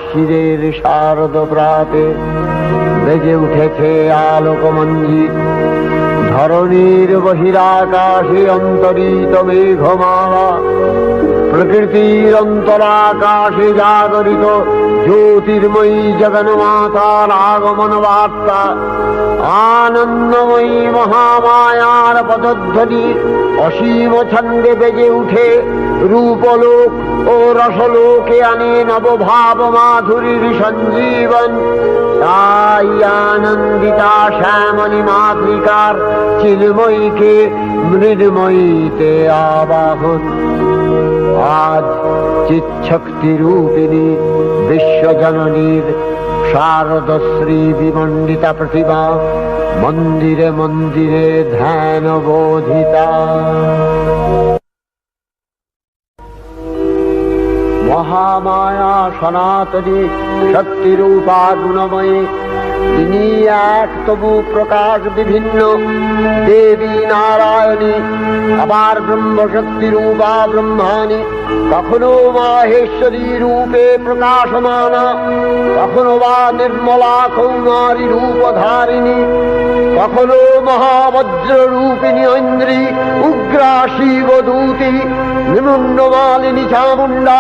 শিরের শারদ প্রাতে বেজে উঠেছে আলোকমঞ্জিত। ধরণীর বহিরাকাশে অন্তরিত মেঘমালা, প্রকৃতির অন্তরাকাশে জাগরিত জ্যোতির্ময়ী জগন্মাতার আগমন বার্তা। আনন্দময়ী মহামায়ার পদধ্বনি অসীম ছন্দে বেজে উঠে রূপলোক ও রসলোকে আনে নবভাব মাধুরীর সঞ্জীবন। তাই আনন্দিতা শ্যামলী মাতৃকার চিন্ময়ীকে মৃন্ময়ীতে আবাহন। আজ চিৎশক্তি রূপিণী বিশ্বজননীর শারদশ্রী বিমণ্ডিতা প্রতিমা মন্দিরে মন্দিরে ধ্যান বোধিতা। মহামায়া সনাতনী শক্তিরূপা গুণময়ী, তিনি এক তবু প্রকাশ বিভিন্ন দেবী নারায়ণী, আবার ব্রহ্মশক্তি রূপা ব্রহ্মাণী, কখনো মাহেশ্বরী রূপে প্রকাশমানা, কখনো বা নির্মলা কৌমারী রূপধারিণী, কখনো মহাবজ্র রূপিণী ঐন্দ্রী, উগ্রা শিবদূতি, নিমুন্নমালিনী চামুণ্ডা,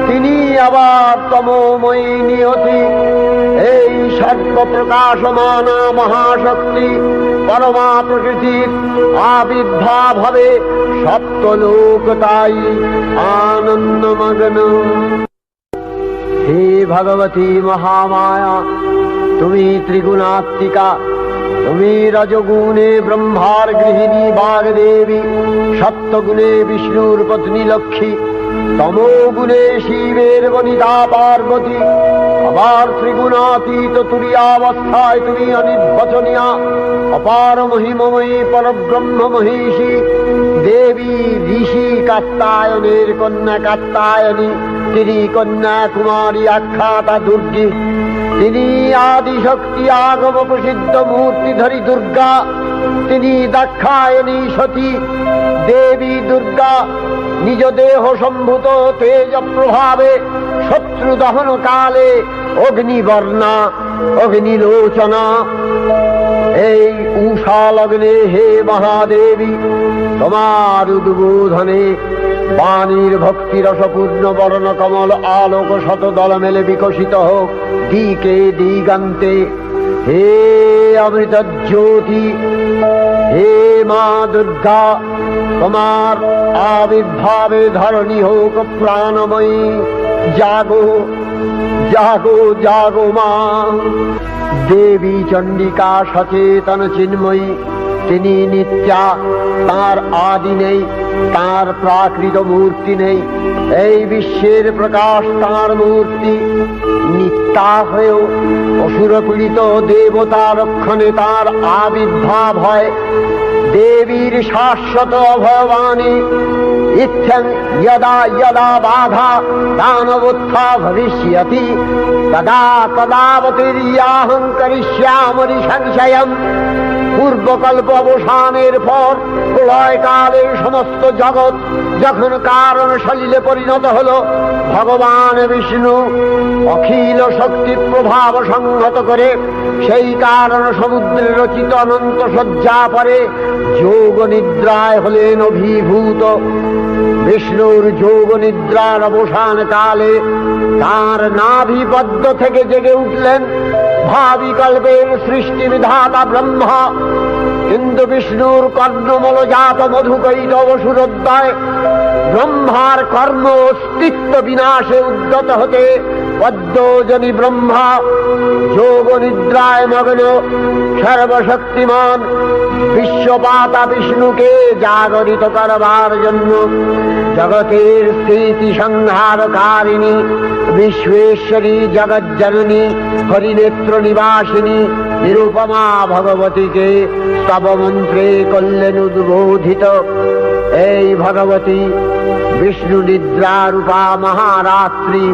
তিনি আবার তমোময়ী নিয়তি। এই সর্বপ্রকাশমানা মহাশক্তি পরমা প্রকৃতির আবির্ভাব হবে সপ্তলোক তাই আনন্দমগ্ন। হে ভগবতী মহামায়া, তুমি ত্রিগুণাত্মিকা, তুমি রজগুণে ব্রহ্মার গৃহিণী বাগদেবী, সত্যগুণে বিষ্ণুর পত্নী লক্ষ্মী, তমোগুণে শিবের বনিতা পার্বতী, আবার ত্রিগুণাতীত তুরীয়াবস্থায় তুমি অনির্বচনীয়া অপার মহিমময়ী পরব্রহ্ম মহিষী দেবী। ঋষি কাত্যায়নের কন্যা কাত্যায়নী, তিনি কন্যা কুমারী আখ্যাতা দুর্গী, তিনি আদিশক্তি আগম প্রসিদ্ধ মূর্তিধরী দুর্গা, তিনি দাক্ষায়ণী সতী দেবী দুর্গা। নিজ দেহ সম্ভূত তেজ প্রভাবে শত্রু দহন কালে অগ্নিবর্ণা অগ্নিলোচনা। এই উষা লগ্নে হে মহাদেবী, তোমার উদ্বোধনে বাণীর ভক্তি রসপূর্ণ বর্ণ কমল আলোক শত দল মেলে বিকশিত হোক দিকে দিগান্তে। হে অমৃত জ্যোতি, হে মা দুর্গা, তোমার আবির্ভাবে ধরণী হোক প্রাণময়ী। জাগো জাগো জাগো মা। দেবী চণ্ডিকা সচেতন চিন্ময়ী, তিনি নিত্যা, তার আদি নেই, তার প্রাকৃত মূর্তি নেই। এই বিশ্বের প্রকাশ তার মূর্তি। নিত্যা হয়েও অসুরপীড়িত দেবতা রক্ষণে তার আবির্ভাব হয়। দেবীর শাশ্বত অভয়বাণী ইত্যং যদা যদা বাধা দানবোত্থা ভবিষ্যতি তদা তদাবতীর্যাহং করিষ্যামি সংশয়ম। পূর্বকল্প অবসানের পর প্রলয়কালে সমস্ত জগৎ যখন কারণ সলিলে পরিণত হল, ভগবান বিষ্ণু অখিল শক্তি প্রভাব সংহত করে সেই কারণ সমুদ্রে রচিত অনন্ত শয্যা পরে যোগ নিদ্রায় হলেন অভিভূত। বিষ্ণুর যোগ নিদ্রার অবসান কালে তার নাভিপদ্ম থেকে জেগে উঠলেন ভাবি কল্পের সৃষ্টি বিধাতা ব্রহ্মা। কিন্তু বিষ্ণুর কর্ণমলজাত মধুকৈটব সুরোদ্দয় ব্রহ্মার কর্ম অস্তিত্ব বিনাশে উদ্যত হতে পদ্মজনী ব্রহ্মা যোগ নিদ্রায় মগ্ন সর্বশক্তিমান বিশ্বপাতা বিষ্ণুকে জাগরিত করবার জন্য জগতের স্থিতি সংহারকারিণী বিশ্বেশ্বরী জগজ্জননী হরিনেত্র নিবাসিনী নিরুপমা ভগবতীকে স্তবমন্ত্রে করলেন উদ্বোধিত। এই ভগবতী বিষ্ণু নিদ্রা রূপা মহারাত্রি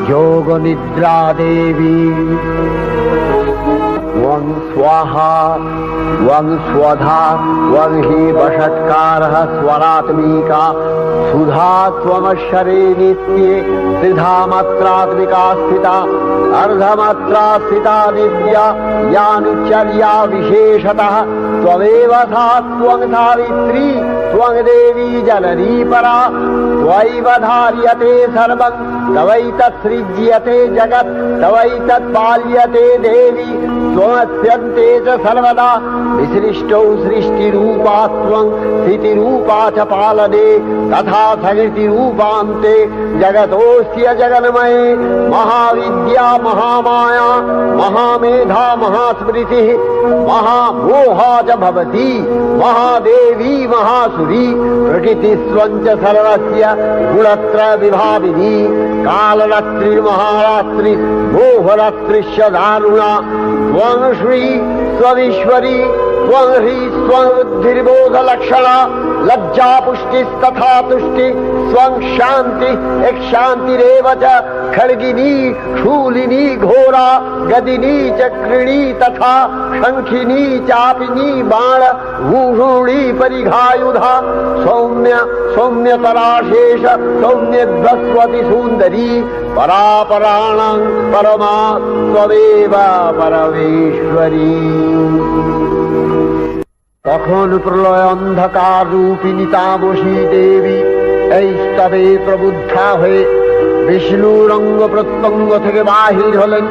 যোগ নিদ্রা দেবী। त्वं स्वाहा त्वं स्वधा त्वं हि वषट्कारः स्वरात्मिका सुधा त्वमक्षरे नित्ये त्रिधा मात्रात्मिका स्थिता अर्धमात्रा स्थिता दिव्या यानुचर्या विशेषतः त्वमेव सा त्वं सावित्री त्वं देवी जननी परा त्वयैव धार्यते सर्वं तवैतत्सृज्यते जगत् तवैतत्पाल्यते देवी त्वमस्यन्ते च सर्वदा विसृष्टौ सृष्टिरूपा त्वं स्थितिरूपा च पालने तथा सकृतिरूपान्ते जगतोऽस्य जगन्मये महाविद्या महामाया महामेधा महास्मृतिः महामोहा च भवति महादेवी महासुरी प्रकृतिस्त्वं च सर्वस्य गुणत्रय विभाविनी कालरात्रिर्महारात्रि मोहरात्रिश्च दारुणा त्वं श्री स्वमीश्वरी त्वं ह्री स्वबुद्धिर्बोधलक्षणा लज्जा पुष्टिस्तथा तुष्टि स्वं शान्ति एक शान्तिरेव च खड्गिनी शूलिनी घोरा गदिनी चक्रिणी तथा शंखिनी चापिनी बाण भूषुणी परिघायुधा सौम्य सौम्यतराशेष सौम्यध्वस्वती सुंदरी परापराणां परमा त्वमेव परमेश्वरी। তখন প্রলয় অন্ধকার রূপিণী তামসী দেবী এই স্তবে প্রবুদ্ধা হয়ে বিষ্ণুর অঙ্গ প্রত্যঙ্গ থেকে বাহির হলেন।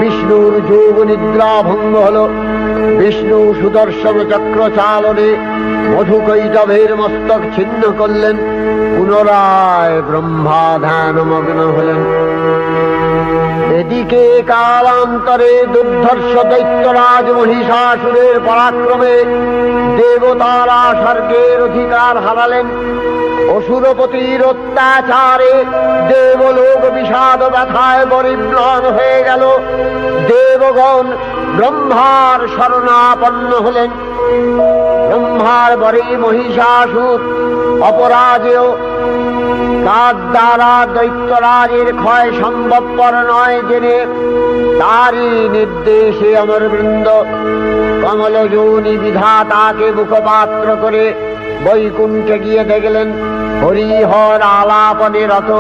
বিষ্ণুর যোগ নিদ্রা ভঙ্গ হল। বিষ্ণু সুদর্শন চক্র চালনে মধুকৈটভের মস্তক ছিন্ন করলেন। পুনরায় ব্রহ্মা ধ্যানমগ্ন হলেন। এদিকে কালান্তরে দুর্ধর্ষ দৈত্যরাজ মহিষাসুরের পরাক্রমে দেবতারা স্বর্গের অধিকার হারালেন। অসুরপতির অত্যাচারে দেবলোক বিষাদ ব্যথায় পরিম্লান হয়ে গেল। দেবগণ ব্রহ্মার শরণাপন্ন হলেন। ব্রহ্মার বরে মহিষাসুর অপরাজেয় তার দ্বারা দৈত্যরাজের ক্ষয় সম্ভবপর নয় জেনে তারই নির্দেশে অমরবৃন্দ কমলযোনি বিধাতাকে মুখপাত্র করে বৈকুণ্ঠে গিয়ে দেখলেন হরিহর আলাপনে রত।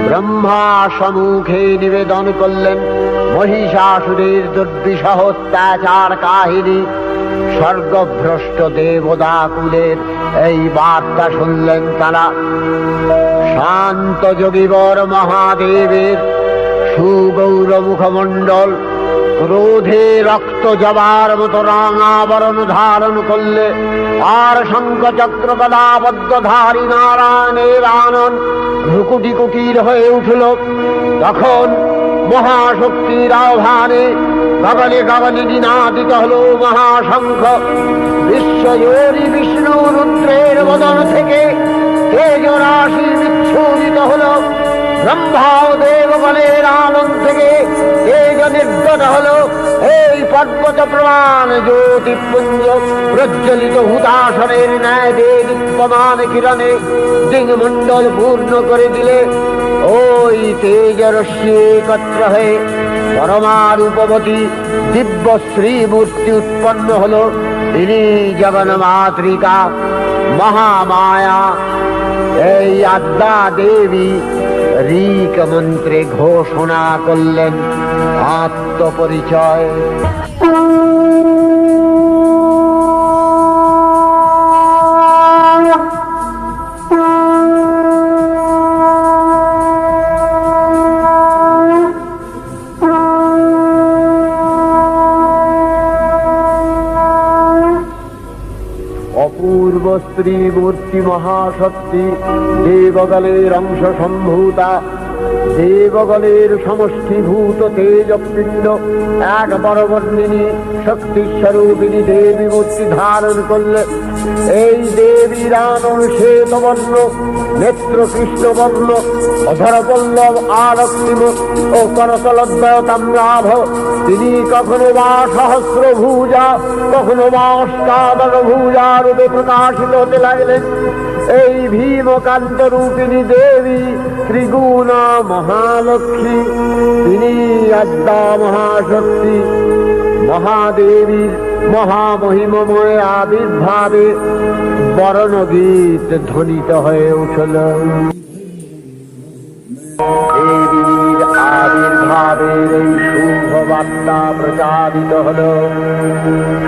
ব্রহ্মা সম্মুখে নিবেদন করলেন মহিষাসুরের দুর্বিষহ অত্যাচার কাহিনী। স্বর্গভ্রষ্ট দেবদাকুলের এই বার্তা শুনলেন তারা। শান্ত যোগীবর মহাদেবের সুগৌর মুখমণ্ডল ক্রোধে রক্ত জবার মতো রাঙাবরণ ধারণ করলে আর শঙ্খ চক্র গদাবদ্ধধারী নারায়ণের আনন ভ্রুকুটি কুটির হয়ে উঠল। তখন মহাশক্তির আহ্বানে গগনে গগনে নিনাদিত হল মহাশঙ্খ। বিশ্বজোরি বিষ্ণু রুদ্রের বদন থেকে তেজ রাশি বিচ্ছুরিত হল। ব্রহ্মা ও দেবগণের আনন্দ থেকে তেজ নির্গত হল। এই পর্বত প্রমাণ জ্যোতিপুঞ্জ প্রজ্বলিত হুতাসনের ন্যায় দীপ্যমান কিরণে দিংমণ্ডল পূর্ণ করে দিলে ওই তেজ রশ্মি একত্র হয়ে পরমারূপবতী দিব্য শ্রীমূর্তি উৎপন্ন হল। তিনি জগন্মাতৃকা মহামায়া। এই আদ্যা দেবী ঋক মন্ত্রে ঘোষণা করলেন আত্মপরিচয়। অপূর্ব স্ত্রী মূর্তি মহাশক্তি দেবগণের অংশ সম্ভূতা। দেবগণের সমষ্টিভূত তেজপিণ্ড এক বরবর্ণিনী শক্তিস্বরূপিণী দেবী মূর্তি ধারণ করলে এই দেবীর আনন শ্বেতবর্ণ, নেত্র কৃষ্ণবর্ণ, অধরপল্লব আরক্তিম ও করতলদ্বয় তাম্রাভ। তিনি কখনো বা সহস্র ভুজা কখনো বা অষ্টাদশ ভুজা রূপে প্রকাশিত হতে লাগলেন। এই ভীমকান্ত রূপিণী দেবী ত্রিগুণা মহালক্ষ্মী। তিনি আদ্যা মহাশক্তি মহাদেবীর মহামহিমময় আবির্ভাবে বরণগীত ধ্বনিত হয়ে উঠল। দেবীর আবির্ভাবের এই শুভ বার্তা প্রচারিত হল।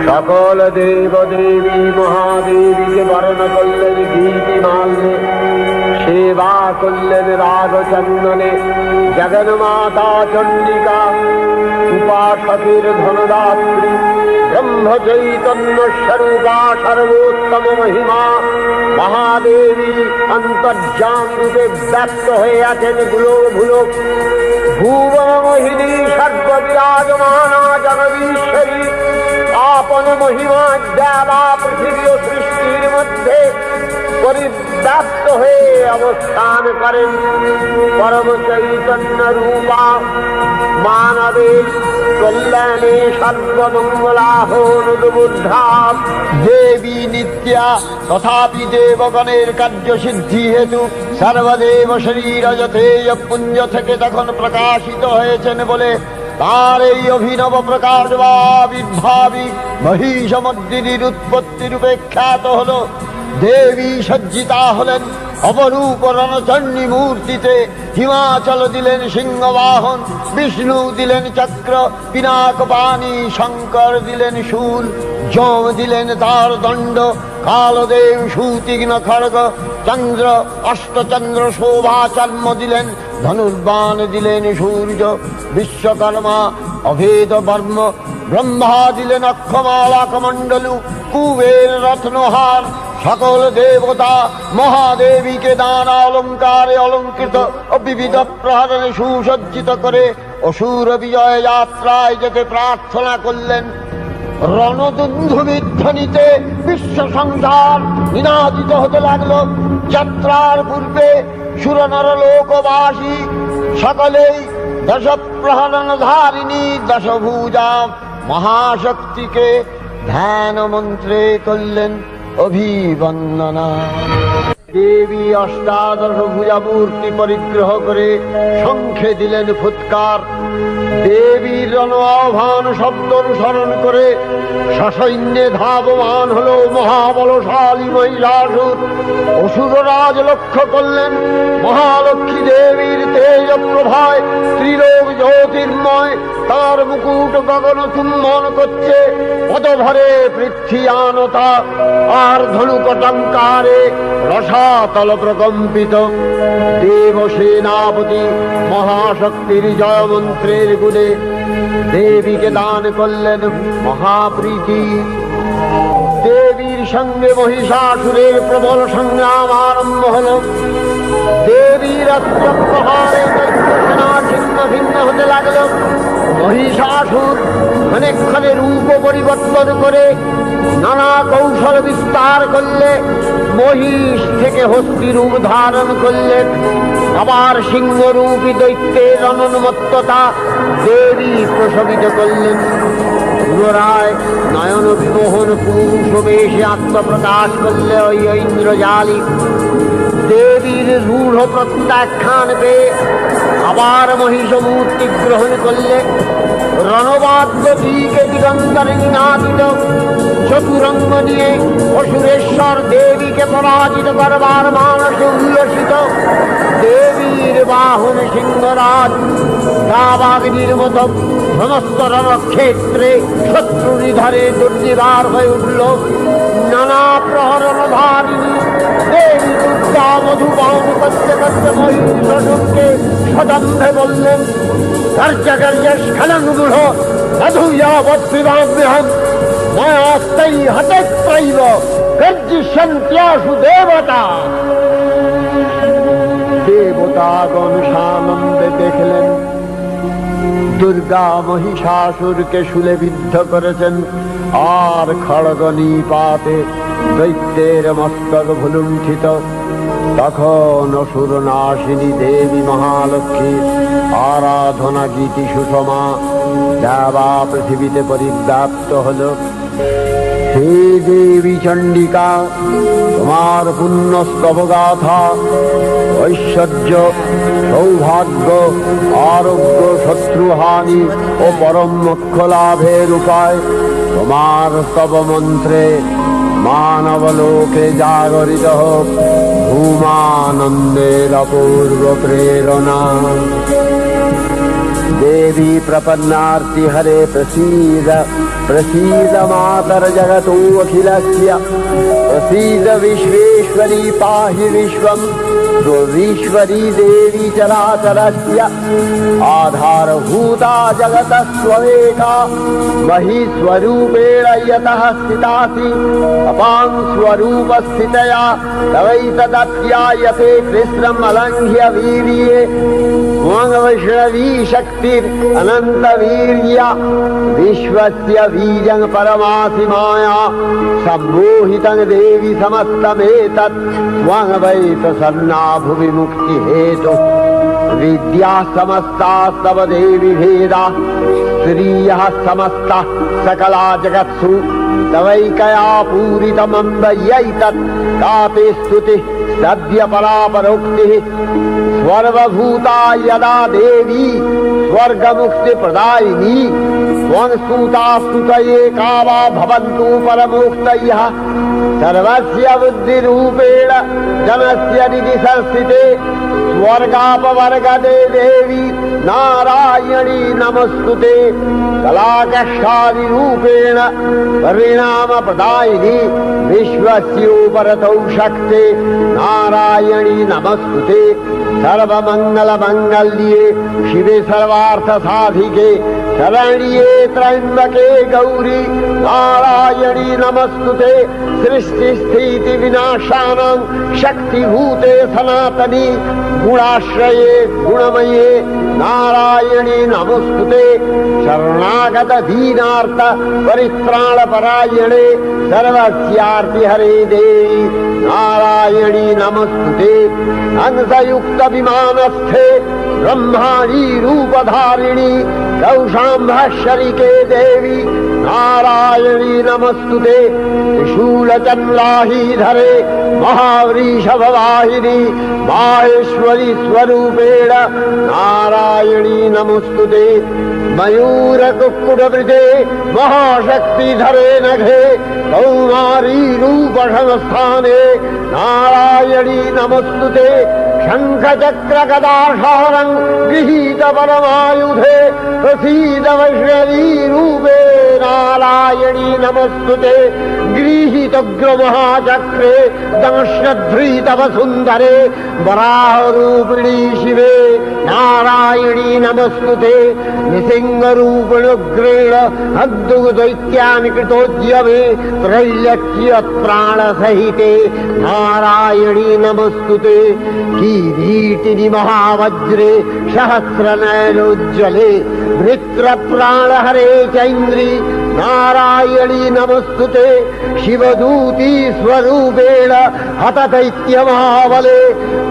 সকল দেব দেবী মহাদেবীকে বরণ করলেন গীতিমাল্যে, সেবা করলেন রাগচন্দনে। জগন্মাতা চণ্ডিকা উপাসকের ধনদাত্রী, ব্রহ্ম চৈতন্য স্বরূপা সর্বোত্তম মহিমা মহাদেবী অন্তর্যামী রূপে ব্যক্ত হয়ে আছেন গুলো ভুবন মোহিনী সর্ববিরাজমানা জগদীশ্বরী আপন মহিমা দেবা পৃথিবী ও সৃষ্টির মধ্যে পরিব্যাপ্ত হয়ে অবস্থান করেন। পরম চৈতন্য রূপা মানবের কল্যাণে সর্বমঙ্গলাহনুদ্বুদ্ধা দেবী নিত্যা, তথাপি দেবগণের কার্যসিদ্ধি হেতু সর্বদেব শরীর যথেয় পুঞ্জ থেকে তখন প্রকাশিত হয়েছেন বলে তার এই অভিনব প্রকাশ বা আবির্ভাবী মহিষমর্দিনীর উৎপত্তি রূপে খ্যাত হল। দেবী সজ্জিতা হলেন অপরূপ রণচণ্ডী মূর্তিতে। হিমাচল দিলেন সিংহবাহন, বিষ্ণু দিলেন চক্র, পিনাকপাণি শঙ্কর দিলেন শূল, যম দিলেন তার দণ্ড, কালদেব সুতীক্ষ্ণ খড়গ, চন্দ্র অষ্টচন্দ্র শোভা চর্ম দিলেন, ধনুর্বাণ দিলেন সূর্য, বিশ্বকর্মা অভেদ বর্ম, ব্রহ্মা দিলেন অক্ষমালা কমণ্ডলু, কুবের রত্নহার। সকল দেবতা মহাদেবীকে নানা অলঙ্কারে অলঙ্কৃত ও বিবিধ প্রহরণে সুসজ্জিত করে অসুর বিজয় যাত্রায় যেতে প্রার্থনা করলেন। রণদুন্ধুবির ধ্বনিতে বিশ্ব সংসার নিনাদিত হতে লাগলো। যাত্রার পূর্বে সুরনর লোকবাসী সকলেই দশ প্রহরণ ধারিণী দশভুজা মহাশক্তিকে ধ্যান মন্ত্রে করলেন অভিবন্দনা। দেবী অষ্টাদশ ভুজা মূর্তি পরিগ্রহ করে শঙ্খে দিলেন ফুৎকার। দেবীর রণ আহ্বান শব্দ অনুসরণ করে সসৈন্যে ধাবমান হল মহাবলশালী মহিষাসুর। অসুররাজ লক্ষ্য করলেন মহালক্ষ্মী দেবীর তেজ প্রভায় ত্রিলোক জ্যোতির্ময় তার মুকুট গগন চুম্বন করছে। পদভরে পৃথ্বীয়ানতা আর ধনুকটঙ্কারে রসাতল প্রকম্পিত। দেব সেনাপতি মহাশক্তির জয় মন্ত্রের গুণে দেবীকে দান করলেন মহাপ্রীতি। দেবীর সঙ্গে মহিষাসুরের প্রবল সংগ্রাম আরম্ভ হল। দেবীর অস্ত্র প্রহারে সেনা ছিন্ন ভিন্ন হতে লাগল। মহিষাসুর ক্ষণে রূপ পরিবর্তন করে নানা কৌশল বিস্তার করলে মহিষ থেকে হস্তি রূপ ধারণ করলেন। আবার সিংহরূপী দৈত্যের অনুন্মত্ততা দেবী প্রশমিত করলেন। পুনরায় নয়ন বিমোহন পুরুষ বেশে আত্মপ্রকাশ করলে ওই ইন্দ্রজালী। দেবীর রূঢ় প্রত্যাখ্যান পেয়ে আবার মহিষ মূর্তি গ্রহণ করলে। রণবাদ্য দিকে দিগন্তরে নিনাদিত চতুরঙ্গ নিয়ে অসুরেশ্বর দেবীকে পরাজিত করবার মানসে উল্লসিত। দেবীর বাহন সিংহরাজ দাবাগ্নির মতো সমস্ত রণক্ষেত্রে শত্রু নিধরে দুর্নিবার হয়ে উঠল। নানা প্রহরণ ধারিণী দেবী দুর্গা মধুপান করতে করতে মহিষাসুরকে সদম্ভে বললেন, কার্যকার্য স্খলন গূঢ় সাধুয়াবৎবিবাম্যহম ময়াস্তাই হতত্রৈব গর্জিষ্যন্ত্যাসু দেবতা। দেবতাগণ সানন্দে দেখলেন দুর্গা মহিষাসুরকে শুলে বিদ্ধ করেছেন, আর খড়গ নিপাতে দৈত্যের মস্তক ভুলুণ্ঠিত। তখন অসুর নাশিনী দেবী মহালক্ষ্মী আরাধনা গীতি সুষমা দেবা পৃথিবীতে পরিব্যাপ্ত হল। हे देवी चंडिका, তোমার পুণ্যস্তব গাথা, ঐশ্বর্য, সৌভাগ্য, আরোগ্য, শত্রুহানি ও পরম মোক্ষ লাভের উপায় তোমার স্তব মন্ত্রে মানবলোকে জাগরিত হোক ভূমানন্দের অপূর্ব প্রেরণা। देवी प्रपन्नार्ति हरे प्रसीद प्रसीद मातर जगतो अखिलस्य प्रसीद विश्वेश्वरी पाहि विश्वं विश्वरी देवी चराचरस्य आधारभूता जगतस्त्वमेका महीस्वरूपेण यतः स्थितासि अपां स्वरूपस्थितया तवैतदप्यायते कृष्णम् अलङ्घ्य वीर्ये वैष्णवी शक्तिर् अनंत वीर्य विश्वस्य बीजं परमासि माया सम्मोहितं देवी समस्तमेतत् त्वं वै प्रसन्ना भुवि मुक्ति हेतु विद्या समस्तास्तव देवी भेदा स्त्रियः समस्ता सकला जगत्सु तवैकया पूरितमम्ब यैतत् कापि स्तुतिः सद्य परापरोक्तिः सर्वभूता यदा देवी स्वर्गमुक्ति प्रदायिनी त्वं स्तुता स्तुतये का वा भवन्तु परमोक्तयः सर्वस्य बुद्धिरूपेण जनस्य हृदि संस्थिते स्वर्गापवर्गदे देवी नारायणी नमस्तुते कलाकक्षादिरूपेण परिणामप्रदायिनी विश्वस्योपरतौ शक्ते नारायणी नमस्तुते सर्वमङ्गलमङ्गल्ये शिवे सर्वार्थसाधिके शरण्ये त्र्यम्बके गौरी नारायणी नमस्तुते सृष्टिस्थितिविनाशानां शक्तिभूते सनातनी गुणाश्रये गुणमये नारायणी नमस्तुते शरणागत दीनार्थ परित्राणपरायणे सर्वस्यार्ति हरे देवी नारायणी नमस्तुते हंसयुक्त विमानस्थे ब्रह्माणी रूपधारिणी कौशाम्भशरिके देवी नारायणी नमस्तुते त्रिशूलचन्द्राहीधरे महावृषभवाहिनी माहेश्वरी स्वरूपेण नारायणी नमस्तुते मयूरकुक्कुटवृते महाशक्तिधरे नघे कौमारी रूपसंस्थाने नारायणी नमस्तुते शङ्खचक्रगदाशारं गृहीत परमायुधे प्रसीद वैष्णवी रूपे नारायणी नमस्तुते गृहीतोग्रमहाचक्रे दंशध्रीतवसुन्दरे वराहरूपिणी शिवे नारायणी नमस्तुते निसिंहरूपिणुग्रेण अद्दुग्दैत्यानि कृतोद्यमे त्रैलक्ष्यप्राणसहिते नारायणी नमस्तुते किरीटिनि महावज्रे सहस्रनयनोज्ज्वले वृत्रप्राणहरे चैन्द्री नारायणी नमस्तुते शिवदूती स्वरूपेण हतदैत्यमहाबले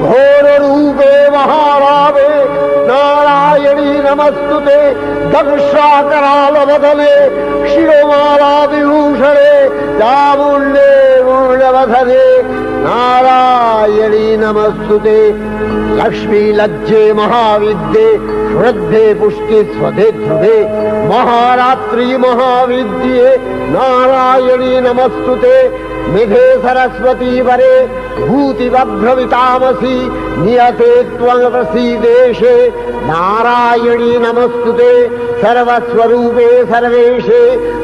घोररूपे महारावे नारायणी नमस्तुते दंशाकरालवदने शिरोमाला विभूषणे चामुण्डे मूलवधने नारायणी नमस्तुते लक्ष्मी लज्जे महाविद्ये श्रद्धे पुष्टि स्वधे ध्रुवे महारात्रि महाविद्ये नारायणी नमस्तुते मेघे सरस्वती वरे भूतिवभ्रमितामसि नियते त्वं प्रसीदेशे नारायणी नमस्तुते सर्वस्वरूपे सर्वेशे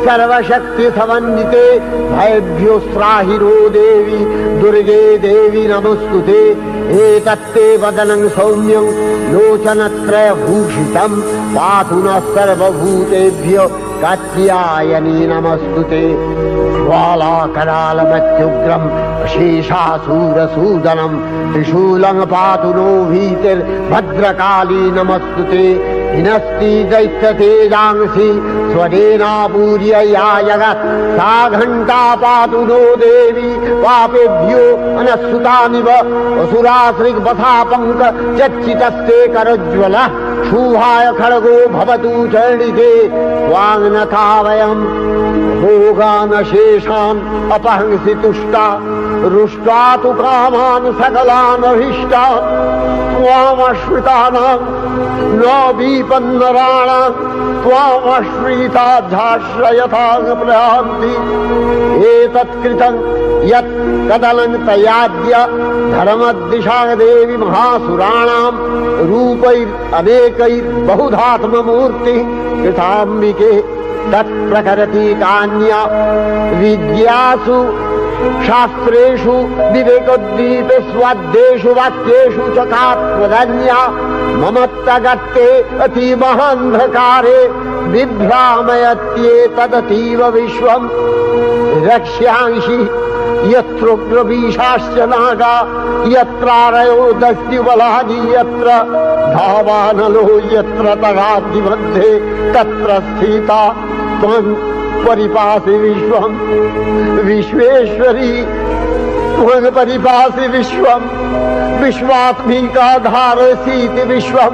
सर्वशक्ति समन्विते भयभ्योस्त्राहिरो देवी दुर्गे देवी नमस्तुते एतत्ते वदनं सौम्यं लोचनत्रयभूषितं पातु नः सर्वभूतेभ्यो कात्यायनी नमस्तुते ज्वालाकरालमत्युग्रं शेषासूरसूदनं त्रिशूलं पातु नो भीतिर्भद्रकाली नमस्तुते हिनस्ति दैत्यतेजांसि स्वदेनापूर्य या जगत् सा घण्टा पातु नो देवी पापेभ्यो अनस्सुतानिव असुराश्रिग्वथा चच्चितस्ते भोगानशेषान् अपहंसि तुष्टा रुष्टा तु कामान् सकलानभीष्टान् त्वामश्रितानां न विपन्नराणां त्वामश्रिताध्याश्रयतां प्रयान्ति एतत्कृतं यत् कदलं तयाद्य धर्मदिशा देवी महासुराणां रूपैरनेकैर्बहुधात्ममूर्तिः कृताम्बिके तत्प्रकरति कान्या विद्यासु शास्त्रेषु विवेकोद्दीपे स्वाद्येषु वाक्येषु च का प्रदन्या ममत्तगत्ते अतिमहान्धकारे बिभ्रामयत्येतदतीव विश्वम् रक्ष्यांसि यत्रोग्रवीशाश्च नागा यत्रारयो दस्युबलानि यत्र धावानलो यत्र तगाब्धिमध्ये तत्र स्थिता त्वं परिपासि विश्वं विश्वेश्वरी त्वं परिपासि विश्वं विश्वात्मिका धारसीति विश्वं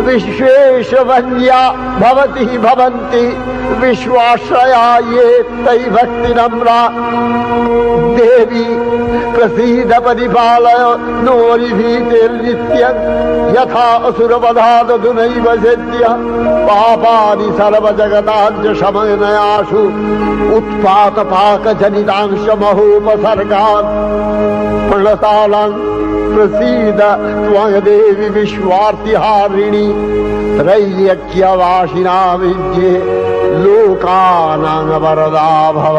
विश्वेशवन्या भवति भवन्ति विश्वाश्रया ये तै भक्तिनम्रा देवी प्रसीद परिपालय नोरिभीतिर्नित्यं यथा असुरवधादधुनैव सेद्य पापानि सर्वजगताञ्च शमनयासु उत्पातपाकजनितांश महोपसर्गान् प्रणतालां प्रसीद त्वं देवी विश्वार्तिहारिणी त्रैलोक्यवासिना विद्ये लोकानां वरदा भव।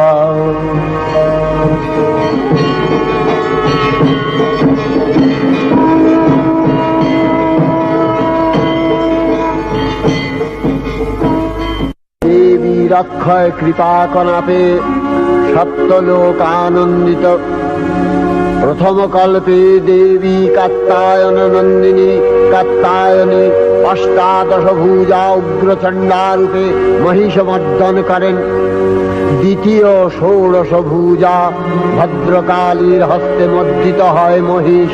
देवी रक्षय कृपा कनापे सप्तलोकानंदित प्रथम कल्पे देवी कात्यायन नंदिनी कात्यायने अष्टादश भुजा उग्रचंडा रूपे महिषमर्दन करें द्वितीय षोडश भुजा भद्रकालीर हस्ते मर्दित है महिष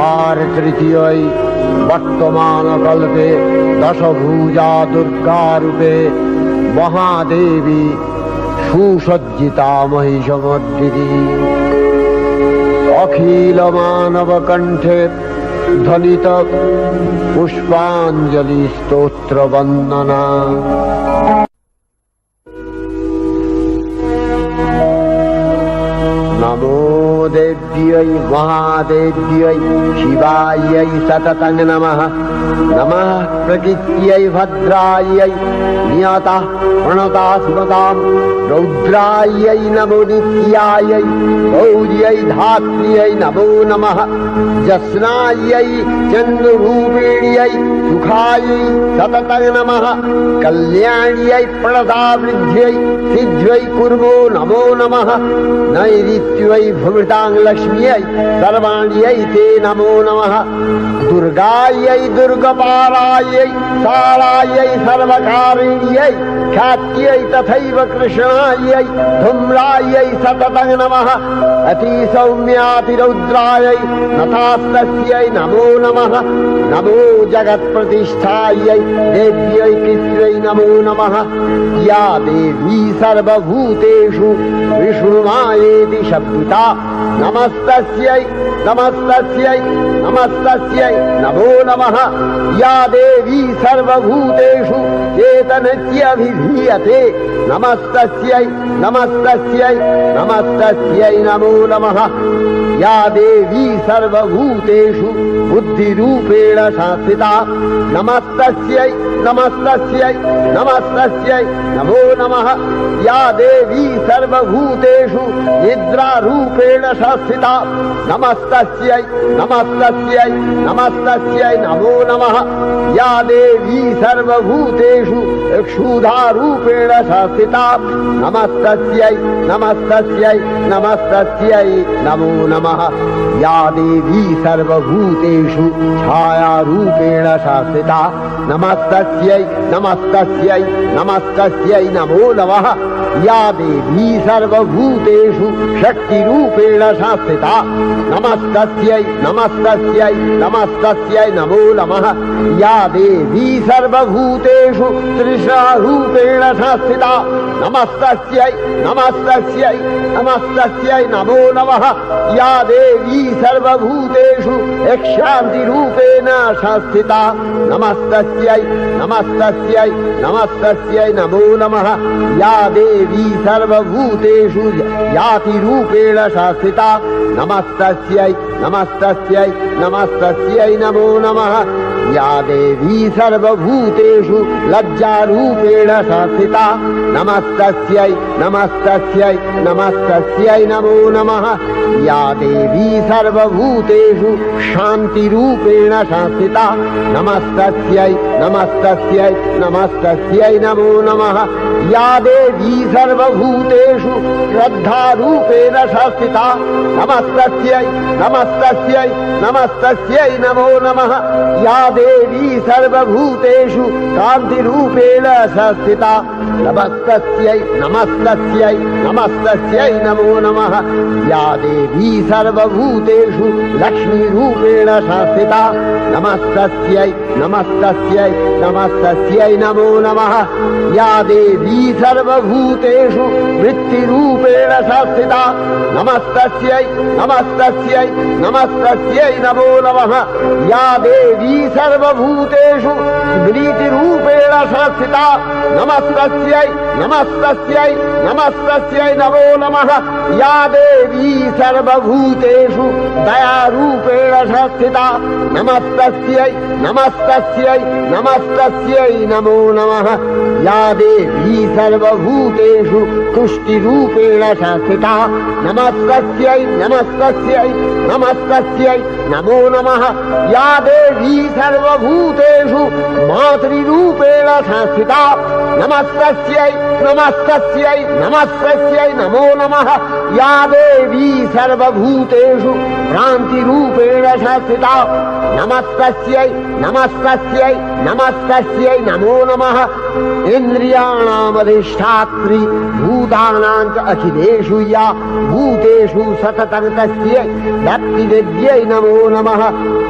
और तृतीय वर्तमान कल्पे दश भुजा दुर्गा रूपे महादेवी सुसज्जिता महिषमर्दिनी अखिल मानव कंठे ध्वनित पुष्पांजलि स्तोत्र वंदना। नमो देव्यै महादेव्यै शिवायै सततं नमः। नमः प्रकृत्यै भद्रायै नियतः प्रणता स्मतां रौद्रायै नमो नित्यायै गौर्यै धात्र्यै नमो नमः। जस्नायै चन्द्ररूपिण्यै सुखायै सततं नमः। कल्याण्यै प्रणतावृद्ध्यै सिद्ध्यै कुर्मो नमो नमः। नैऋत्यै भृतां लक्ष्म्यै सर्वाण्यै ते नमो नमः। दुर्गायै दुर्गपारायै शालायै सर्वकारिण्यै ख्यात्यै तथैव कृष्णायै धूम्रायै सततं नमः। अतिसौम्यातिरौद्रायै नतास्तस्यै नमो नमः। नमो जगत्प्रतिष्ठायै देव्यै कृत्यै नमो नमः। या देवी सर्वभूतेषु विष्णुमायेति शब्दिता नमस्तस्यै नमस्तस्यै नमस्तस्यै नमो नमः। या देवी सर्वभूतेषु चेतनस्यभिधीयते नमस्तस्यै नमस्तस्यै नमस्तस्यै नमो नमः। या देवी सर्वभूतेषु बुद्धिरूपेण संस्थिता नमस्तस्यै नमस्तस्यै नमस्तस्यै नमो नमः। या देवी सर्वभूतेषु निद्रारूपेण संस्थिता नमस्तस्यै नमस्तस्यै नमस्तस्यै नमो नमः। या देवी सर्वभूतेषु क्षुधारूपेण संस्थिता नमस्तस्यै नमस्तस्यै नमस्तस्यै नमो नमः। या देवी सर्वभूतेषु छायारूपेण संस्थिता नमस्तस्यै नमस्तस्यै नमस्तस्यै नमो नमः। या देवी सर्वभूतेषु शक्तिरूपेण रूपेण संस्थिता नमस्तस्यै नमस्तस्यै नमस्तस्यै नमो नमः या देवी सर्वभूतेषु तृष्णारूपेण संस्थिता नमस्तस्यै नमस्तस्यै नमस्तस्यै नमो नमः या देवी सर्वभूतेषु शान्तिरूपेण संस्थिता नमस्तस्यै नमस्तस्यै नमस्तस्यै नमो नमः या देवी सर्वभूतेषु यातिरूपेण संस्थिता नमस्तस्यै नमस्तस्यै नमस्तस्यै नमो नमः या देवी सर्वभूतेषु लज्जारूपेण संस्थिता नमस्तस्यै नमस्तस्यै नमस्तस्यै नमो नमः या देवी सर्वभूतेषु शान्तिरूपेण संस्थिता नमस्तस्यै नमस्तस्यै नमस्तस्यै नमो नमः या देवी सर्वभूतेषु श्रद्धारूपेण संस्थिता नमस्तस्यै नमस्तस्यै नमस्तस्यै नमो नमः या देवी सर्वभूतेषु कान्तिरूपेण संस्थिता नमस्तस्यै नमस्तस्यै नमस्तस्यै नमो नमः या देवी सर्वभूतेषु लक्ष्मीरूपेण संस्थिता नमस्तस्यै नमस्तस्यै नमस्तस्यै नमो नमः या देवी सर्वभूतेषु वृत्तिरूपेण संस्थिता नमस्तस्यै नमस्तस्यै नमस्तस्यै नमो नमः या देवी सर्वभूतेषु स्मृतिरूपेण संस्थिता नमस्तस्यै नमस्तस्यै नमस्तस्यै नमो नमः या देवी सर्वभूतेषु दयारूपेण संस्थिता नमस्तस्यै नमस्तस्यै नमस्तस्यै नमो नमः या देवी सर्वभूतेषु तुष्टिरूपेण संस्थिता नमस्तस्यै नमस्तस्यै नमस्तस्यै नमो नमः या देवी सर्वभूतेषु मातृरूपेण संस्थिता नमस्तस्यै नमस्तस्यै नमस्तस्यै नमो नमः या देवी सर्वभूतेषु भ्रान्तिरूपेण संस्थिता नमस्तस्यै नमस्तस्यै नमस्तस्यै नमो नमः इन्द्रियाणामधिष्ठात्री भूतानां च अखिलेषु या भूतेषु सततं तस्यै भक्तिदेव्यै नमो नमः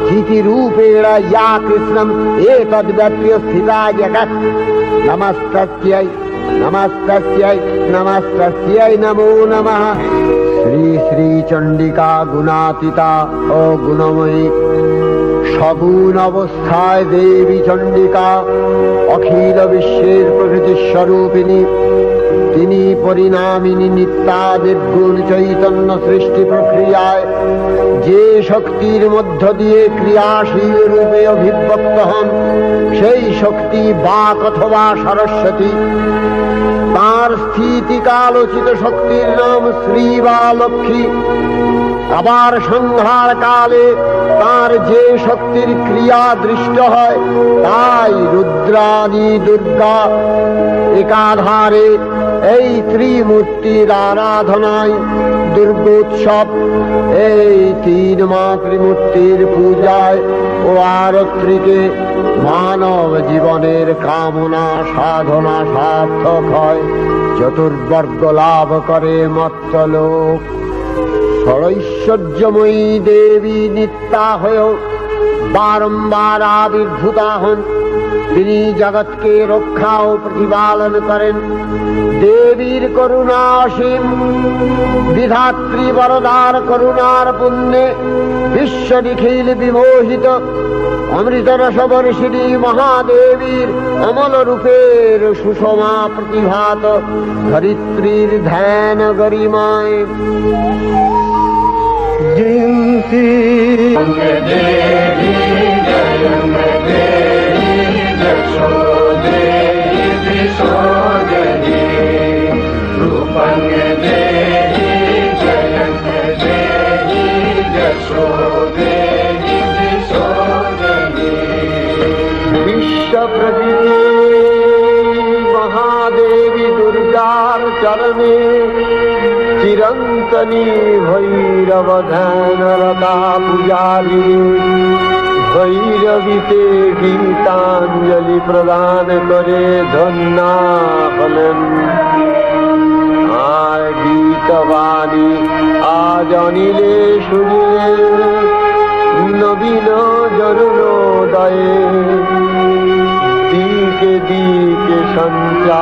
स्थितिरूपेण या कृष्णम् एतद्व्यप्य स्थिता जगत् नमस्तस्यै नमस्तस्यै नमस्तस्यै नमो नमः श्री श्री चंडिका गुणातीता ओ गुणमयी सगुण अवस्थाय देवी चंडिका अखिल विश्वेर प्रकृति स्वरूपिणी তিনি পরিণামিনী নিত্যা নির্গুণ চৈতন্য সৃষ্টি প্রক্রিয়ায় যে শক্তির মধ্য দিয়ে ক্রিয়াশীল রূপে অভিব্যক্ত হন সেই শক্তি বাক অথবা সরস্বতী। তার স্থিতিকালোচিত শক্তির নাম শ্রী বা লক্ষ্মী। আবার সংহার কালে তার যে শক্তির ক্রিয়া দৃষ্ট হয় তাই রুদ্রাণী দুর্গা। একাধারে এই ত্রিমূর্তির আরাধনায় দুর্গোৎসব, এই তিন মাতৃমূর্তির পূজায় ও আরত্রিকে মানব জীবনের কামনা সাধনা সার্থক হয়, চতুর্বর্গ লাভ করে মর্ত্যলোক। ষড়ৈশ্বর্যময়ী দেবী নিত্যা হয়েও বারম্বার আবির্ভূতা হন। তিনি জগৎকে রক্ষা ও প্রতিপালন করেন। দেবীর করুণা অসীম। বিধাত্রী বরদার করুণার পুণ্যে বিশ্ব নিখিল বিমোহিত। অমৃত রসবর্ষিণী মহাদেবীর অমল রূপের সুষমা প্রতিভাত ধরিত্রীর ধ্যান গরিমায় জয়ন্তী দেবী বিশ্ব প্রকৃতি মহাদেবী দুর্গার চরণে চিরন্তনী ভৈরব ধ্যানরতা পূজারী ভৈরবীতে গীতাঞ্জলি প্রদান করে ধন্যা হলেন। আর গীত বাণী আজ অনিলে শুনিলে নবীন জরুণোদয়ে দিকে দিকে সঞ্চারিত